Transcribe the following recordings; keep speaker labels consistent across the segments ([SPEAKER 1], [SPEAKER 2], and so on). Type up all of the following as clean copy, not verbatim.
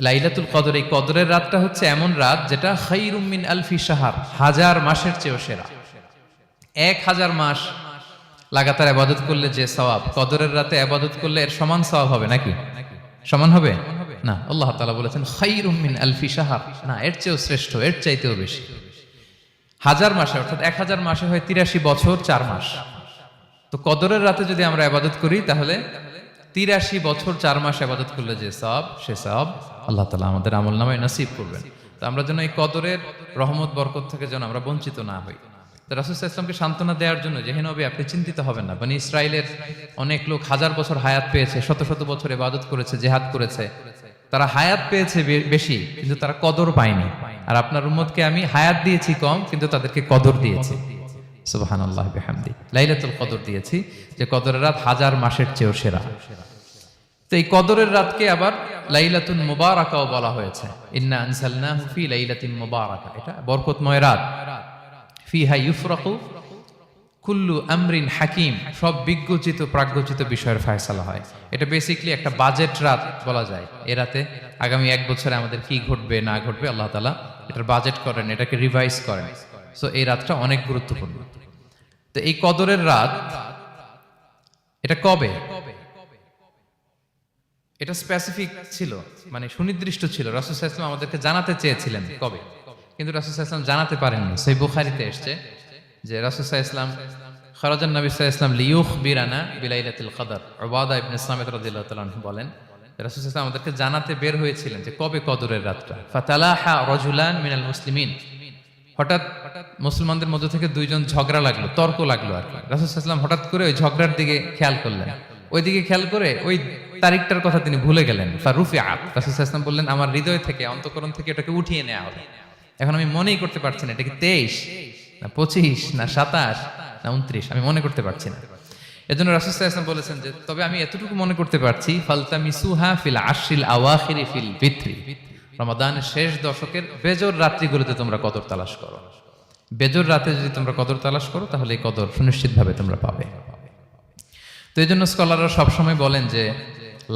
[SPEAKER 1] লাইলাতুল কদর, এই কদরের রাতটা হচ্ছে এমন রাত যেটা খায়রুম মিন আলফি শাহর, হাজার মাসের চেয়েও সেরা। 1000 মাস লাগাতার ইবাদত করলে যে সওয়াব, কদরের রাতে ইবাদত করলে এর সমান সওয়াব হবে নাকি? সমান হবে না। আল্লাহ তাআলা বলেছেন খায়রুম মিন আলফি শাহর, না, এর চেয়েও শ্রেষ্ঠ, এর চাইতেও বেশি। হাজার মাসে, অর্থাৎ 1000 মাসে হয় 83 বছর 4 মাস। তো কদরের রাতে যদি আমরা ইবাদত করি তাহলে 83 বছর 4 মাস ইবাদত করলে যে সওয়াব, সে সওয়াব আল্লাহ তাআলা আমাদের আমলনামায় নসিব করবেন। তো আমরা যেন এই কদরের রহমত বরকত থেকে যেন আমরা বঞ্চিত না হই। তো রাসূল সাল্লাল্লাহু আলাইহি ওয়াসাল্লামকে সান্ত্বনা দেওয়ার জন্য, যে হে নবী আপনি চিন্তিত হবেন না, বনি ইসরাইলের অনেক লোক হাজার বছর হায়াত পেয়েছে, শত শত বছর ইবাদত করেছে, জিহাদ করেছে, তারা হায়াত পেয়েছে বেশি কিন্তু তারা কদর পায়নি। আর আপনার উম্মতকে আমি হায়াত দিয়েছি কম কিন্তু তাদেরকে কদর দিয়েছি। সুবহানাল্লাহ বিহামদি, লাইলাতুল কদর দিয়েছি, যে কদরের রাত হাজার মাসের চেয়েও সেরা। তো এই কদরের রাতকে আবার লাইলাতুন মুবারাকাও বলা হয়েছে। ইন্না আনসালনাহু ফি লাইলাতিন মুবারাকা, এটা বরকতময় রাত। ফিহা ইউফরাকু কুল্লু আমরিন হাকিম, সব বিজ্ঞোচিত প্রাজ্ঞোচিত বিষয়ের ফয়সালা হয়। এটা বেসিক্যালি একটা বাজেট রাত বলা যায়। এ রাতে আগামী 1 বছরে আমাদের কি ঘটবে না ঘটবে আল্লাহ তাআলা এটার বাজেট করেন, এটাকে রিভাইজ করেন। সো এই রাতটা অনেক গুরুত্বপূর্ণ। তো এই কদরের রাত, এটা কবে, এটা স্পেসিফিক ছিল, মানে সুনির্দিষ্ট ছিল। রাসূল সাল্লাল্লাহু আলাইহি ওয়াসাল্লাম আমাদেরকে জানাতে চেয়েছিলেন কবে, কিন্তু রাসূল সাল্লাল্লাহু আলাইহি ওয়াসাল্লাম জানাতে পারেননি। সহিহ বুখারীতে এসেছে যে রাসূল সাল্লাল্লাহু আলাইহি ওয়াসাল্লাম খারাজান নবী সাল্লাল্লাহু আলাইহি ওয়াসাল্লাম লিয়ুখবিরানা বিলাইলাতিল কদর। উবাদা ইবনে সামিত রাদিয়াল্লাহু তাআলা আনহু বলেন, রাসূল সাল্লাল্লাহু আলাইহি ওয়াসাল্লাম আমাদেরকে জানাতে বের হয়েছিলেন যে কবে কদরের রাতটা। ফাতালাহা রাজুলান মিনাল মুসলিমিন, হঠাৎ মুসলমানদের মধ্য থেকে দুইজন ঝগড়া লাগলো, তর্ক লাগলো আর কি। রাসূল সাল্লাল্লাহু আলাইহি ওয়াসাল্লাম হঠাৎ করে ওই ঝগড়ার দিকে খেয়াল করলেন, ওইদিকে খেয়াল করে ওই তারিখটার কথা তিনি ভুলে গেলেন। ফারুফিআত, রাসূল সাল্লাল্লাহু আলাইহি ওয়াসাল্লাম বললেন আমার হৃদয় থেকে, অন্তঃকরণ থেকে এটাকে উঠিয়ে নেওয়া হবে। এখন আমি মনেই করতে পারছি না এটা কি 23 না 25 না 27 না 29, আমি মনে করতে পারছি না। এজন্য রাসূল সাল্লাল্লাহু আলাইহি ওয়াসাল্লাম বলেছেন যে তবে আমি এতটুকু মনে করতে পারছি, ফালতামিসুহা ফিল আশরিল আওয়াখিরি ফিল ফিত্রি, রমাদানের শেষ দশকের বেজর রাত্রিগুলোতে তোমরা কদর তালাশ করো। বেজর রাতে যদি তোমরা কদর তালাশ করো তাহলে এই কদর সুনিশ্চিতভাবে তোমরা পাবে। তো এই জন্য স্কলাররা সবসময় বলেন যে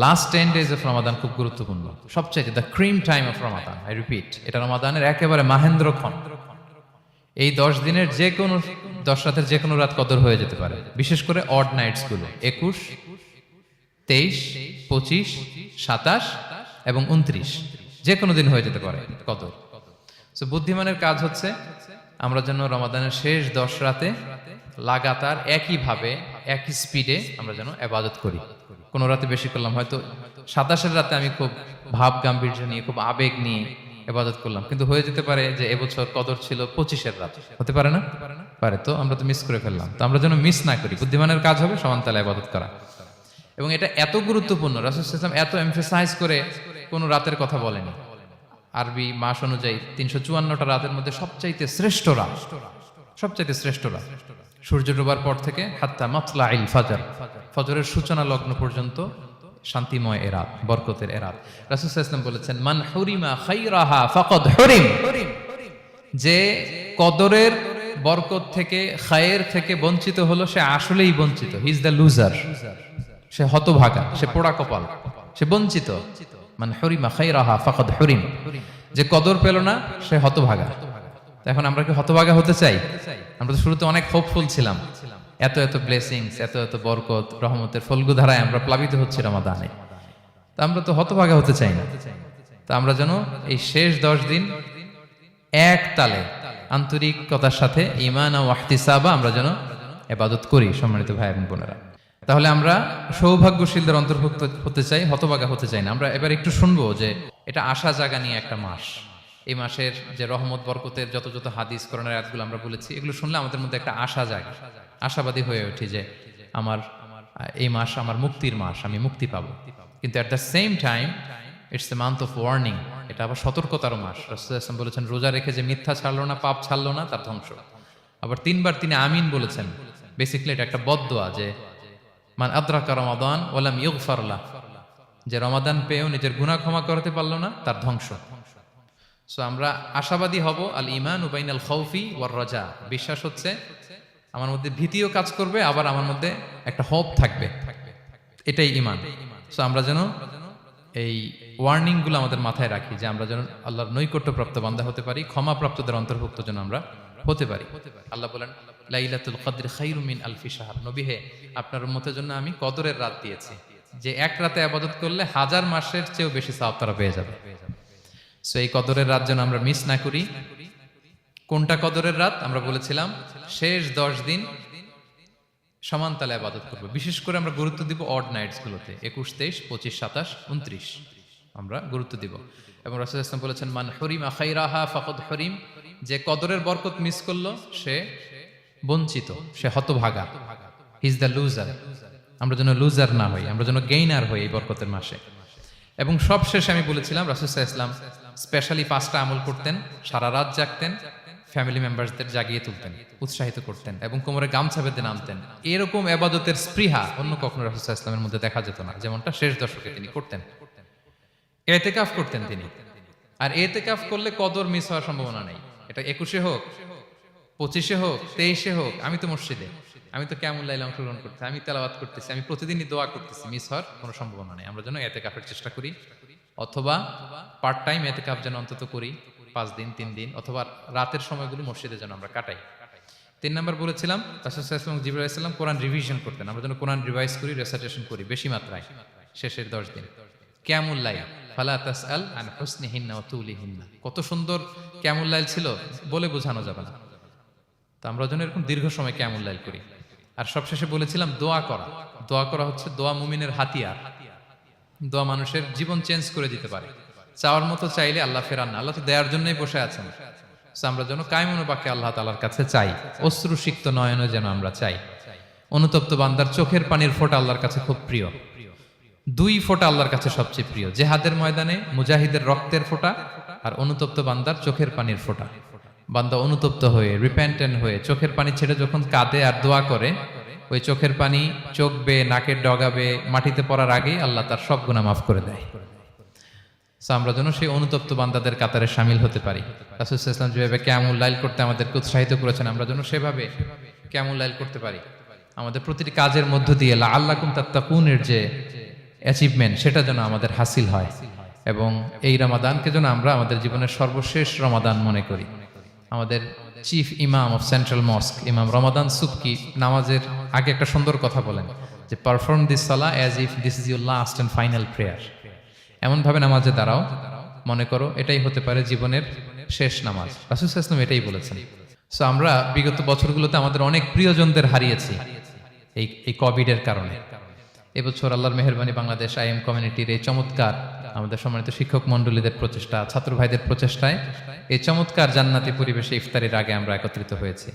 [SPEAKER 1] লাস্ট 10 days অফ রমাদান খুব গুরুত্বপূর্ণ, সবচেয়ে the cream time of Ramadan. I repeat, এটা রমাদানের একেবারে মাহেন্দ্রক্ষণ। এই 10 দিনের যে কোনো 10 রাতের যে কোনো রাত কদর হয়ে যেতে পারে, বিশেষ করে অড নাইটস গুলো 21, 23, 25, 27 এবং 29, যে কোনো দিন হয়ে যেতে পারে কদর। সো বুদ্ধিমানের কাজ হচ্ছে আমরা যেন রমাদানের শেষ 10 রাতে লাগাতার একইভাবে একই স্পিডে আমরা যেন ইবাদত করি। কোনো রাতে বেশি করলাম, হয়তো 27-এর রাতে আমি খুব ভাব গাম্ভীর্য নিয়ে, খুব আবেগ নিয়ে ইবাদত করলাম, কিন্তু হয়ে যেতে পারে যে এবছর কদর ছিল 25-এর রাত, হতে পারে না? পারে। তো আমরা তো মিস করে ফেললাম। তো আমরা যেন মিস না করি। বুদ্ধিমানের কাজ হবে সমানতালে ইবাদত করা। এবং এটা এত গুরুত্বপূর্ণ, রাসূল সাল্লাল্লাহু আলাইহি ওয়াসাল্লাম এত এমফাসাইজ করে কোনো রাতের কথা বলেনি। আরবি মাস অনুযায়ী 354টা রাতের মধ্যে সবচাইতে শ্রেষ্ঠ রাত, সবচাইতে শ্রেষ্ঠ রাত সূর্য ডোবার পর থেকে হাত্তা মাতলাইল ফাজর, ফজরের সূচনা লগ্ন পর্যন্ত শান্তিময় এ রাত, বরকতের এ রাত। রাসূল সাল্লাল্লাহু আলাইহি ওয়াসাল্লাম বলেছেন মান হুরিমা খায়রাহা ফাকাদ হুরিম, যে কদরের বরকত থেকে, খায়ের থেকে বঞ্চিত হলো সে আসলেই বঞ্চিত। হি ইজ দ্য লুজার, সে হতভাগা, সে পোড়া কপাল, সে বঞ্চিত। মান হুরিমা খায়রাহা ফাকাদ হুরিম, যে কদর পেল না সে হতভাগা। এখন আমরা কি হতভাগা হতে চাই? আমরা তো শুরুতে অনেক হোপফুল ছিলাম, এত এত ব্লেসিংস, এত এত বরকত, রহমতের ফলগু ধারায় আমরা প্লাবিত হচ্ছি রমাদানে। তো আমরা তো হতভাগা হতে চাই না। তো আমরা যেন এই শেষ 10 দিন এক তালে আন্তরিকতার সাথে ঈমান ও ইহতিসাবা আমরা যেন ইবাদত করি। সম্মানিত ভাই এবং বোনেরা, তাহলে আমরা সৌভাগ্যশীলদের অন্তর্ভুক্ত হতে চাই, হতভাগা হতে চাই না। আমরা এবার একটু শুনবো যে এটা আশা জাগা নিয়ে একটা মাস। এই মাসের যে রহমত বরকতের যত যত হাদিস কোরআনের আয়াতগুলো আমরা বলেছি, এগুলো শুনলে আমাদের মধ্যে একটা আশা জাগে, আশাবাদী হয়ে উঠি যে আমার এই মাস আমার মুক্তির মাস, আমি মুক্তি পাবো। কিন্তু at the same time it's a month of warning, এটা আবার সতর্কতার মাস। রাসূল সাল্লাল্লাহু আলাইহি ওয়াসাল্লাম বলেছেন রোজা রেখে যে মিথ্যা ছাড়লো না, পাপ ছাড়লো না, তার ধ্বংস। আবার 3বার তিনি আমিন বলেছেন। বেসিক্যালি এটা একটা বদদোয়া যে মান আদরাকা রমাদান ওয়া লাম ইগফার লাহ, যে রমাদান পেয়েও নিজের গুনাহ ক্ষমা করতে পারলো না, তার ধ্বংস। সো আমরা আশাবাদী হব। আল ঈমানু বাইনাল খাউফি ওয়ার রাজা, বিশ্বাস হচ্ছে আমার মধ্যে ভীতিও কাজ করবে, আবার আমার মধ্যে একটা হোপ থাকবে, এটাই ঈমান। সো আমরা যেন এই ওয়ার্নিংগুলো আমাদের মাথায় রাখি যে আমরা যেন আল্লাহর নৈকট্যপ্রাপ্ত বান্দা হতে পারি, ক্ষমাপ্রাপ্তদের অন্তর্ভুক্ত যেন আমরা হতে পারি। আল্লাহ বলেন লাইলাতুল কদর খায়রুম মিন আলফি শাহর, নবী হে আপনার উম্মতের জন্য আমি কদরের রাত দিয়েছি, যে এক রাতে ইবাদত করলে 1000 মাসের চেয়েও বেশি সওয়াব তারা পেয়ে যাবে। সো এই কদরের রাত যেন আমরা মিস না করি। কোনটা কদরের রাত? আমরা বলেছিলাম শেষ 10 দিন সমান তালে ইবাদত করব। বিশেষ করে আমরা গুরুত্ব দিব অড নাইটস গুলোতে, 21, 23, 25, 27, 29 আমরা গুরুত্ব দিব। এবং রাসূল সাল্লাল্লাহু আলাইহি ওয়াসাল্লাম বলেছেন মান হুরিমা খাইরাহা ফাকাদ হুরিম, যে কদরের বরকত মিস করলো সে বঞ্চিত, সে হতভাগা, হি ইজ দ্য লুজার। আমরা যেন লুজার না হই, আমরা যেন গেইনার হই এই বরকতের মাসে। এবং সবশেষে আমি বলেছিলাম রাসূল সাল্লাল্লাহু আলাইহি ওয়াসাল্লাম স্পেশালি 5টা আমল করতেন, সারা রাত জাগতেন, ফ্যামিলি মেম্বারসদের জাগিয়ে তুলতেন, উৎসাহিত করতেন এবং কোমরে গামছা বেঁধে নামতেন। এরকম ইবাদতের স্পৃহা অন্য কখনো রাসূল সাল্লাল্লাহু আলাইহি ওয়াসাল্লামের মধ্যে দেখা যেত না, যেমনটা শেষ দশকে তিনি করতেন। ইতিকাফ করতেন তিনি, আর ইতিকাফ করলে কদর মিস হওয়ার সম্ভাবনা নেই। এটা 21-এ হোক, 25-এ হোক, 23-এ হোক, আমি তো মসজিদে, আমি তো কিয়ামুল লাইলে অংশগ্রহণ করতেছি, আমি তেলাওয়াত করতেছি, আমি প্রতিদিনই দোয়া করতেছি, মিস হওয়ার কোনো সম্ভাবনা নেই। আমরা যেন ইতিকাফের চেষ্টা করি, অথবা পার্ট টাইম ইতিকাফ যেন অন্তত করি 5 দিন, 3 দিন, অথবা রাতের সময়গুলো মসজিদে যেন আমরা কাটাই। 3 নাম্বার বলেছিলাম রাসূল সাল্লাল্লাহু আলাইহি ওয়াসাল্লাম জিবরাইল আলাইহিস সালাম কোরআন রিভিশন করতেন, আমরা যেন কোরআন রিভাইজ করি, রেসাইটেশন করি বেশি মাত্রায় শেষের 10 দিন। কিয়ামুল লাইল ফালা তাসআল আন হুসনিহিন্না ওয়া তুলিহিন্না, কত সুন্দর কিয়ামুল লাইল ছিল বলে বোঝানো যাবে না। তো আমরা যেন এরকম দীর্ঘ সময় কিয়ামুল লাইল করি। আর সবশেষে বলেছিলাম দোয়া করা। দোয়া করা হচ্ছে দোয়া মুমিনের হাতিয়ার। দোয়া মানুষের জীবন চেঞ্জ করে দিতে পারে। চাওয়ার মতো চাইলে আল্লাহ ফেরান না, আল্লাহ তো দেওয়ার জন্যই বসে আছেন। আমরা যেন কায়মনোবাক্যে আল্লাহ তাআলার কাছে চাই, অশ্রুসিক্ত নয়নে যেন আমরা চাই। অনুতপ্ত বান্দার চোখের পানির ফোঁটা আল্লাহর কাছে খুব প্রিয়। 2 ফোঁটা আল্লাহর কাছে সবচেয়ে প্রিয়, জিহাদের ময়দানে মুজাহিদের রক্তের ফোঁটা আর অনুতপ্ত বান্দার চোখের পানির ফোঁটা। বান্দা অনুতপ্ত হয়ে, রিপেন্টেন্ট হয়ে চোখের পানি ছেড়ে যখন কাঁদে আর দোয়া করে, ওই চোখের পানি চোখ বেয়ে, নাকের ডগাবে, মাটিতে পড়ার আগেই আল্লাহ তার সব গুনাহ মাফ করে দেয়। আমরা যেন সেই অনুতপ্ত বান্দাদের কাতারে শামিল হতে পারি। রাসূল সাল্লাল্লাহু আলাইহি ওয়াসাল্লাম যেভাবে কিয়ামুল লাইল করতে আমাদেরকে উৎসাহিত করেছেন, আমরা যেন সেভাবে কিয়ামুল লাইল করতে পারি। আমাদের প্রতিটি কাজের মধ্য দিয়ে লাআল্লাকুম তাত্তাকুনের যে অ্যাচিভমেন্ট, সেটা যেন আমাদের হাসিল হয়। এবং এই রমাদানকে যেন আমরা আমাদের জীবনের সর্বশেষ রমাদান মনে করি। আমাদের চিফ ইমাম অফ সেন্ট্রাল মস্ক ইমাম রমাদান সুবকি নামাজের আগে একটা সুন্দর কথা বলেন যে perform this Salah as if this is your last and final prayer. এমনভাবে নামাজে দাঁড়াও, মনে করো এটাই হতে পারে জীবনের শেষ নামাজ। রাসূল সাল্লাল্লাহু আলাইহি ওয়াসাল্লাম এটাই বলেছেন। সো আমরা বিগত বছরগুলোতে আমাদের অনেক প্রিয়জনদের হারিয়েছি এই কোভিডের কারণে। এবছর আল্লাহর মেহেরবানি বাংলাদেশ আইএম কমিউনিটির এই চমৎকার, আমাদের সম্মানিত শিক্ষক মণ্ডলীদের প্রচেষ্টা, ছাত্র ভাইদের প্রচেষ্টায় এই চমৎকার জান্নাতি পরিবেশে ইফতারের আগে আমরা একত্রিত হয়েছি।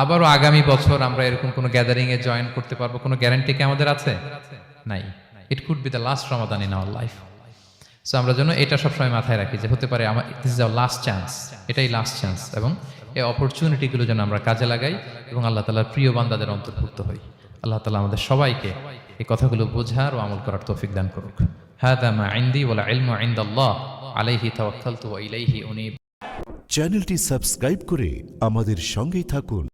[SPEAKER 1] আবারও আগামী বছর আমরা এরকম কোনো গ্যাদারিং এ জয়েন করতে পারবো, কোনো গ্যারান্টি কি আমাদের আছে? নাই। It could be the last Ramadan in our life. So আমরা যেন এটা সবসময় মাথায় রাখি যে হতে পারে আমার this is our last chance, এটাই লাস্ট চান্স। এবং এই অপরচুনিটিগুলো যেন আমরা কাজে লাগাই এবং আল্লাহ তাআলার প্রিয় বান্দাদের অন্তর্ভুক্ত হই। আল্লাহ তাআলা আমাদের সবাইকে এই কথাগুলো বোঝার ও আমল করার তৌফিক দান করুক। হাদা মা ইনদি ওয়াল ইলমু ইনদাল্লাহ আলাইহি তাওয়াক্কালতু ওয়া ইলাইহি উনীব।
[SPEAKER 2] চ্যানেলটি সাবস্ক্রাইব করে আমাদের সঙ্গেই থাকুন।